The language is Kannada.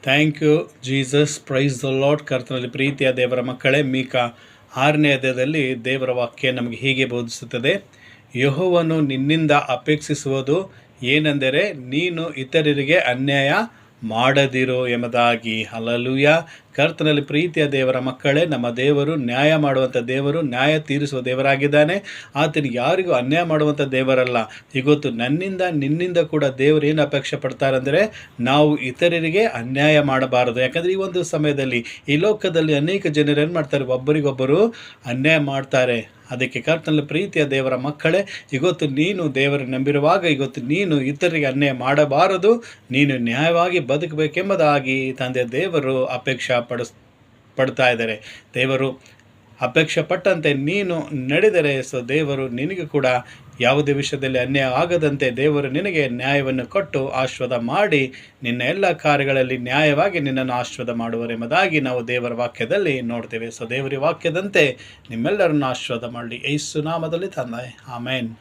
Thank you Jesus. Praise the Lord. ಕರ್ತನಲ್ಲಿ ಪ್ರೀತಿಯ ದೇವರ ಮಕ್ಕಳೇ, ಮೀಕ 6ನೇ ಅಧ್ಯಾಯದಲ್ಲಿ ದೇವರ ವಾಕ್ಯ ನಮಗೆ ಹೀಗೆ ಬೋಧಿಸುತ್ತದೆ. ಯೆಹೋವನು ನಿನ್ನಿಂದ ಅಪೇಕ್ಷಿಸುವುದು ಏನೆಂದರೆ ನೀನು ಇತರರಿಗೆ ಅನ್ಯಾಯ ಮಾಡದಿರೋ ಎಂಬುದಾಗಿ. ಹಲ್ಲೆಲೂಯಾ. ಕರ್ತನಲ್ಲಿ ಪ್ರೀತಿಯ ದೇವರ ಮಕ್ಕಳೇ, ನಮ್ಮ ದೇವರು ನ್ಯಾಯ ಮಾಡುವಂಥ ದೇವರು, ನ್ಯಾಯ ತೀರಿಸುವ ದೇವರಾಗಿದ್ದಾನೆ. ಆತನು ಯಾರಿಗೂ ಅನ್ಯಾಯ ಮಾಡುವಂಥ ದೇವರಲ್ಲ. ಇವತ್ತು ನಿನ್ನಿಂದ ಕೂಡ ದೇವರು ಏನು ಅಪೇಕ್ಷೆ ಪಡ್ತಾರಂದರೆ ನಾವು ಇತರರಿಗೆ ಅನ್ಯಾಯ ಮಾಡಬಾರದು. ಯಾಕಂದರೆ ಈ ಒಂದು ಸಮಯದಲ್ಲಿ ಈ ಲೋಕದಲ್ಲಿ ಅನೇಕ ಜನರು ಏನು ಮಾಡ್ತಾರೆ, ಒಬ್ಬರಿಗೊಬ್ಬರು ಅನ್ಯಾಯ ಮಾಡ್ತಾರೆ. ಅದಕ್ಕೆ ಕರ್ತನಲ್ಲಿ ಪ್ರೀತಿಯ ದೇವರ ಮಕ್ಕಳೇ, ಇವತ್ತು ನೀನು ದೇವರು ನಂಬಿರುವಾಗ ಇವತ್ತು ನೀನು ಇತರರಿಗೆ ಅನ್ಯಾಯ ಮಾಡಬಾರದು, ನೀನು ನ್ಯಾಯವಾಗಿ ಬದುಕಬೇಕೆಂಬುದಾಗಿ ತಂದೆ ದೇವರು ಪಡ್ತಾ ಇದ್ದಾರೆ. ದೇವರು ಅಪೇಕ್ಷೆ ಪಟ್ಟಂತೆ ನೀನು ನಡೆದರೆ ದೇವರು ನಿನಗೆ ಕೂಡ ಯಾವುದೇ ವಿಷಯದಲ್ಲಿ ಅನ್ಯಾಯ ಆಗದಂತೆ ದೇವರು ನಿನಗೆ ನ್ಯಾಯವನ್ನು ಕೊಟ್ಟು ಆಶೀರ್ವಾದ ಮಾಡಿ ನಿನ್ನ ಎಲ್ಲ ಕಾರ್ಯಗಳಲ್ಲಿ ನ್ಯಾಯವಾಗಿ ನಿನ್ನನ್ನು ಆಶೀರ್ವಾದ ಮಾಡುವರೆಂಬುದಾಗಿ ನಾವು ದೇವರ ವಾಕ್ಯದಲ್ಲಿ ನೋಡ್ತೇವೆ. ದೇವರ ವಾಕ್ಯದಂತೆ ನಿಮ್ಮೆಲ್ಲರನ್ನು ಆಶೀರ್ವಾದ ಮಾಡಲಿ. ಯೇಸು ನಾಮದಲ್ಲಿ ತಂದೆ, ಆಮೇನ್.